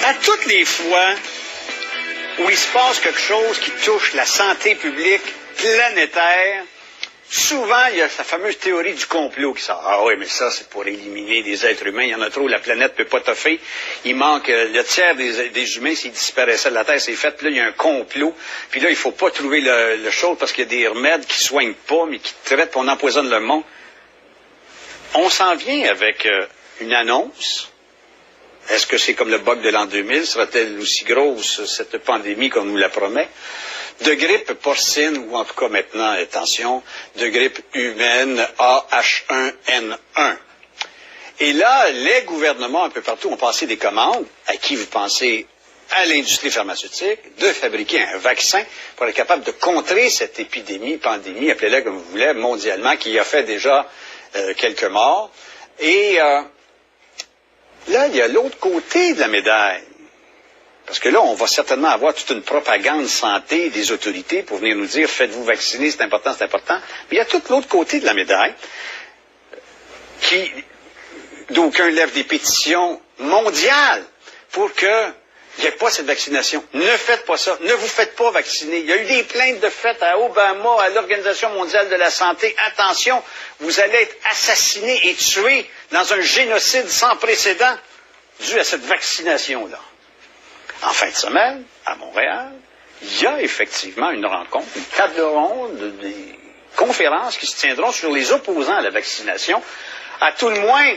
À toutes les fois où il se passe quelque chose qui touche la santé publique planétaire, souvent, il y a sa fameuse théorie du complot qui sort. Ah oui, mais ça, c'est pour éliminer des êtres humains. Il y en a trop, la planète ne peut pas toffer. Il manque le tiers des humains, s'ils disparaissaient de la Terre, c'est fait. Puis là, il y a un complot. Puis là, il ne faut pas trouver le chose parce qu'il y a des remèdes qui ne soignent pas, mais qui traitent, puis on empoisonne le monde. On s'en vient avec une annonce. Est-ce que c'est comme le bug de l'an 2000? Sera-t-elle aussi grosse, cette pandémie, qu'on nous la promet? De grippe porcine, ou en tout cas maintenant, attention, de grippe humaine AH1N1. Et là, les gouvernements un peu partout ont passé des commandes. À qui vous pensez? À l'industrie pharmaceutique, de fabriquer un vaccin pour être capable de contrer cette épidémie, pandémie, appelez-la comme vous voulez, mondialement, qui a fait déjà quelques morts. Et là, il y a l'autre côté de la médaille. Parce que là, on va certainement avoir toute une propagande santé des autorités pour venir nous dire « faites-vous vacciner, c'est important, c'est important ». Mais il y a tout l'autre côté de la médaille qui, d'aucuns lèvent des pétitions mondiales pour qu'il n'y ait pas cette vaccination. Ne faites pas ça. Ne vous faites pas vacciner. Il y a eu des plaintes de fait à Obama, à l'Organisation mondiale de la santé. Attention, vous allez être assassinés et tués dans un génocide sans précédent dû à cette vaccination-là. En fin de semaine, à Montréal, il y a effectivement une rencontre, une table ronde, des conférences qui se tiendront sur les opposants à la vaccination. À tout le moins,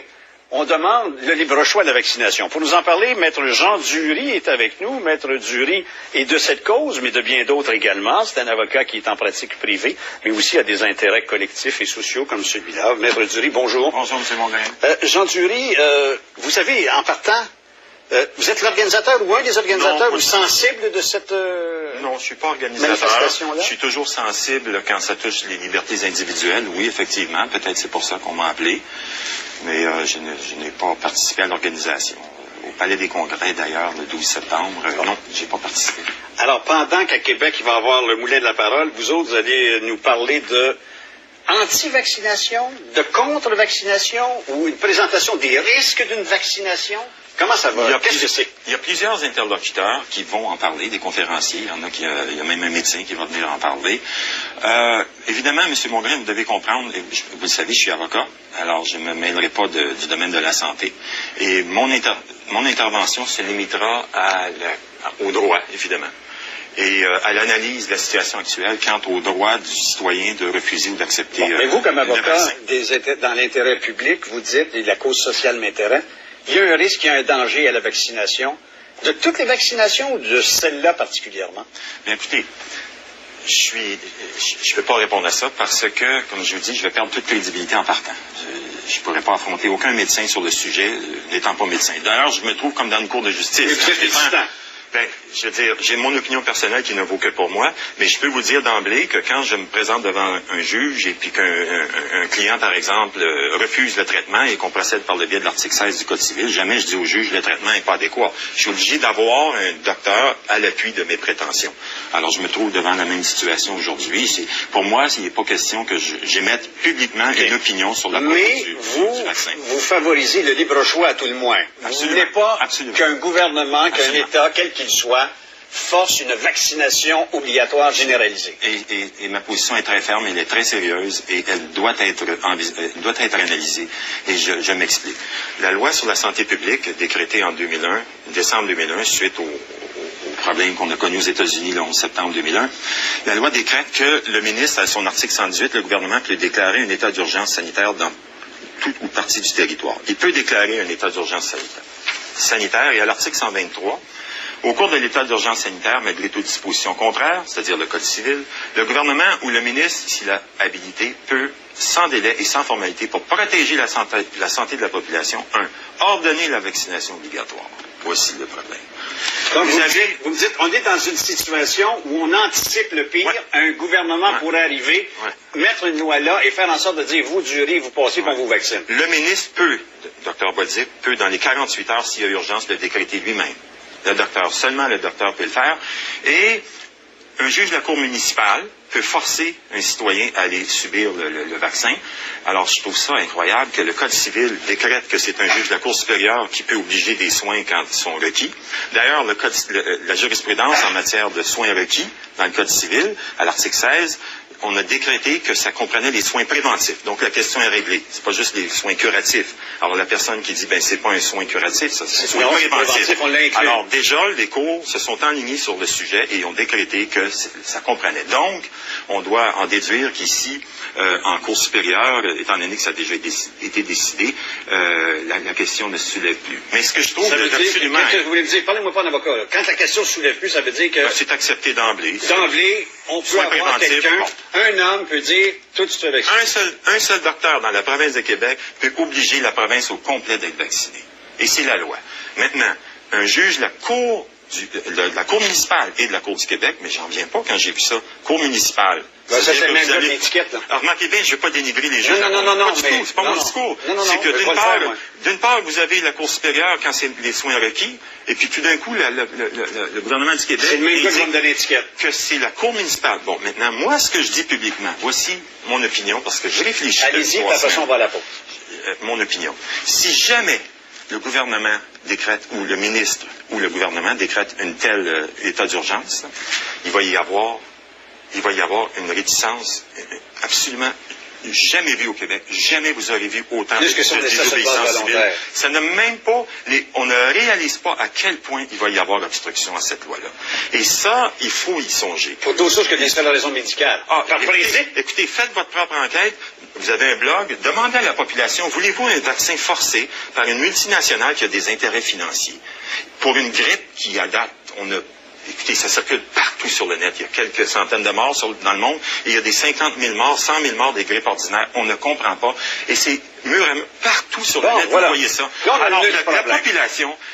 on demande le libre choix de la vaccination. Pour nous en parler, Maître Jean Dury est avec nous. Maître Dury est de cette cause, mais de bien d'autres également. C'est un avocat qui est en pratique privée, mais aussi a des intérêts collectifs et sociaux comme celui-là. Maître Dury, bonjour. Bonjour, M. Mongrain. Jean Dury, vous savez, en partant, vous êtes l'organisateur ou un des organisateurs ou sensible de cette non, je ne suis pas organisateur. Je suis toujours sensible quand ça touche les libertés individuelles. Oui, effectivement. Peut-être c'est pour ça qu'on m'a appelé. Mais je n'ai pas participé à l'organisation. Au Palais des Congrès, d'ailleurs, le 12 septembre, non, je n'ai pas participé. Alors, pendant qu'à Québec, il va y avoir le Moulin de la Parole, vous autres, vous allez nous parler de anti-vaccination, de contre-vaccination ou une présentation des risques d'une vaccination? Comment ça va? Qu'est-ce que c'est? Il y a plusieurs interlocuteurs qui vont en parler, des conférenciers. Il y a même un médecin qui va venir en parler. Évidemment, M. Mongrain, vous devez comprendre, vous le savez, je suis avocat, alors je ne me mêlerai pas du domaine de la santé. Et mon intervention se limitera au droit, évidemment. Et à l'analyse de la situation actuelle quant au droit du citoyen de refuser ou d'accepter. Bon, mais vous, comme avocat dans l'intérêt public, vous dites, et la cause sociale m'intéresse, il y a un risque, il y a un danger à la vaccination. De toutes les vaccinations ou de celle-là particulièrement? Bien, écoutez, je ne peux pas répondre à ça parce que, comme je vous dis, je vais perdre toute crédibilité en partant. Je ne pourrais pas affronter aucun médecin sur le sujet, n'étant pas médecin. D'ailleurs, je me trouve comme dans une cour de justice. Mais vous êtes hésitant. Ben, je veux dire, j'ai mon opinion personnelle qui ne vaut que pour moi, mais je peux vous dire d'emblée que quand je me présente devant un juge et puis qu'un client, par exemple, refuse le traitement et qu'on procède par le biais de l'article 16 du Code civil, jamais je dis au juge le traitement n'est pas adéquat. Je suis obligé d'avoir un docteur à l'appui de mes prétentions. Alors, je me trouve devant la même situation aujourd'hui. Pour moi, il n'est pas question que j'émette publiquement une opinion sur la cause du vaccin. Vous favorisez le libre choix à tout le moins. Vous ne voulez pas qu'un gouvernement, qu'un État, quel qu'il soit, force une vaccination obligatoire généralisée. Et ma position est très ferme, elle est très sérieuse et elle doit être analysée. Et je m'explique. La loi sur la santé publique, décrétée en décembre 2001, suite au problème qu'on a connu aux États-Unis le 11 septembre 2001, la loi décrète que le ministre, à son article 118, le gouvernement peut déclarer un état d'urgence sanitaire dans toute ou partie du territoire. Il peut déclarer un état d'urgence sanitaire et à l'article 123, au cours de l'état d'urgence sanitaire, malgré toute disposition contraire, c'est-à-dire le Code civil, le gouvernement ou le ministre, s'il a habilité, peut, sans délai et sans formalité, pour protéger la santé de la population, ordonner la vaccination obligatoire. Voici le problème. Donc, vous me dites, on est dans une situation où on anticipe le pire. Ouais. Un gouvernement pourrait arriver, mettre une loi là et faire en sorte de dire, vous, Dury, vous passez pour vous vaccine. Le ministre peut, Dr. Bolduc, peut, dans les 48 heures, s'il y a urgence, le décréter lui-même. Seulement le docteur peut le faire. Et un juge de la Cour municipale peut forcer un citoyen à aller subir le vaccin. Alors, je trouve ça incroyable que le Code civil décrète que c'est un juge de la Cour supérieure qui peut obliger des soins quand ils sont requis. D'ailleurs, la jurisprudence en matière de soins requis, dans le Code civil, à l'article 16, on a décrété que ça comprenait les soins préventifs. Donc, la question est réglée. C'est pas juste les soins curatifs. Alors, la personne qui dit, ben, c'est pas un soin curatif, ça, c'est un soin préventif. On l'a inclus. Alors, déjà, les cours se sont enlignés sur le sujet et ont décrété que ça comprenait. Donc, on doit en déduire qu'ici, en Cour supérieure, étant donné que ça a déjà été décidé, la question ne se soulève plus. Mais ce que je trouve absolument... Qu'est-ce que vous voulez me dire? Parlez-moi pas d'avocat. Quand la question ne se soulève plus, ça veut dire que... Ben, c'est accepté d'emblée. D'emblée, on peut avoir quelqu'un, un homme peut dire, tout de suite avec ça. Un seul docteur dans la province de Québec peut obliger la province au complet d'être vacciné. Et c'est la loi. Maintenant, un juge de la Cour municipale et de la Cour du Québec, mais j'en reviens pas quand j'ai vu ça, Cour municipale. Ben, ça, c'est le même l'étiquette. Alors, remarquez bien, je ne veux pas dénigrer les juges. Non, c'est pas mon discours. C'est que d'une part, vous avez la Cour supérieure quand c'est les soins requis, et puis tout d'un coup, le gouvernement du Québec dit que c'est la Cour municipale. Bon, maintenant, moi, ce que je dis publiquement, voici mon opinion, parce que je réfléchis. Allez-y, de toute façon, on va à la pause. Mon opinion. Si jamais le gouvernement décrète, ou le ministre, ou le gouvernement décrète un tel état d'urgence, il va y avoir une réticence absolument jamais vue au Québec. Jamais vous aurez vu autant de désobéissance civile. Ça n'a même pas, on ne réalise pas à quel point il va y avoir obstruction à cette loi-là. Et ça, il faut y songer. Pour d'autres choses que des raisons médicales. Écoutez, faites votre propre enquête. Vous avez un blog, demandez à la population, voulez-vous un vaccin forcé par une multinationale qui a des intérêts financiers? Pour une grippe qui, à date, écoutez, ça circule partout sur le net. Il y a quelques centaines de morts dans le monde. Et il y a des 50 000 morts, 100 000 morts des grippes ordinaires. On ne comprend pas. Et c'est partout sur le net, vous voyez ça. Alors,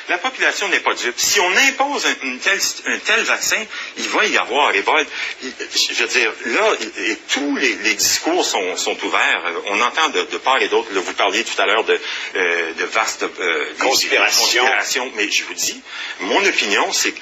la population n'est pas dupe. Si on impose un tel vaccin, il va y avoir révolte. Je veux dire, là, et tous les discours sont ouverts. On entend de part et d'autre, vous parliez tout à l'heure de vastes conspirations, mais je vous dis, mon opinion, c'est que,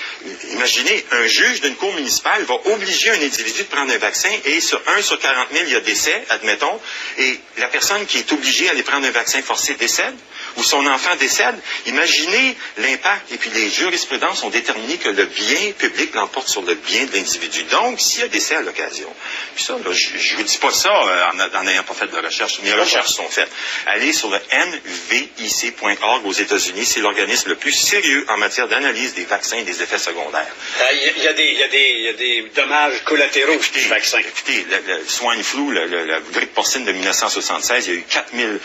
imaginez, un juge d'une cour municipale va obliger un individu de prendre un vaccin et sur 1 sur 40 000, il y a décès, admettons, et la personne qui est obligée d'aller prendre un vaccin forcé décède, ou son enfant décède. Imaginez l'impact. Et puis les jurisprudences ont déterminé que le bien public l'emporte sur le bien de l'individu. Donc, s'il y a décès à l'occasion, puis ça, là, je vous dis pas ça en n'ayant pas fait de recherche. Mes recherches sont faites. Allez sur le nvic.org aux États-Unis. C'est l'organisme le plus sérieux en matière d'analyse des vaccins et des effets secondaires. Il y a des dommages collatéraux du vaccin. Écoutez, le swine flu, la grippe porcine de 1976, il y a eu 4000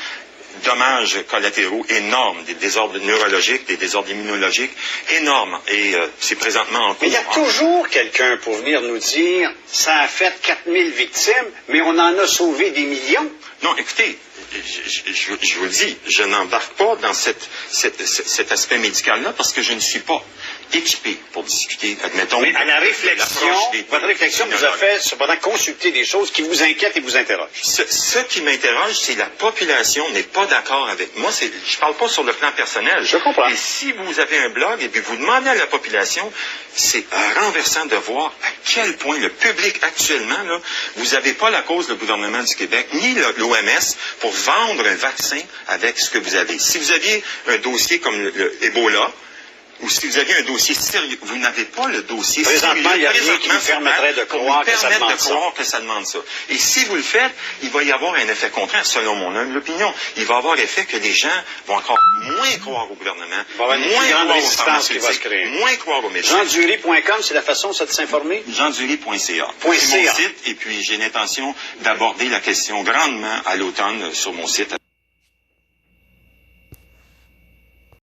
dommages collatéraux énormes, des désordres neurologiques, des désordres immunologiques énormes. Et c'est présentement en cours. Mais il y a toujours quelqu'un pour venir nous dire ça a fait 4000 victimes, mais on en a sauvé des millions. Non, écoutez, je vous le dis, je n'embarque pas dans cet aspect médical-là parce que je ne suis pas équipé pour discuter, admettons. Mais à la réflexion, votre réflexion vous a fait cependant consulter des choses qui vous inquiètent et vous interrogent. Ce qui m'interroge, c'est la population n'est pas d'accord avec moi. Je parle pas sur le plan personnel. Je comprends. Et si vous avez un blog et puis vous demandez à la population, c'est renversant de voir à quel point le public actuellement, là, vous n'avez pas la cause du gouvernement du Québec, ni l'OMS, pour vendre un vaccin avec ce que vous avez. Si vous aviez un dossier comme l'Ebola, ou si vous aviez un dossier sérieux, vous n'avez pas le dossier présentement, il y a rien qui vous permettrait de croire que ça demande ça. Et si vous le faites, il va y avoir un effet contraire, selon mon humble opinion. Il va y avoir l'effet que les gens vont encore moins croire au gouvernement, moins croire aux pharmaceutiques, moins croire aux médecins. JeanDury.com, c'est la façon ça de s'informer? JeanDury.ca. C'est mon site, et puis j'ai l'intention d'aborder la question grandement à l'automne sur mon site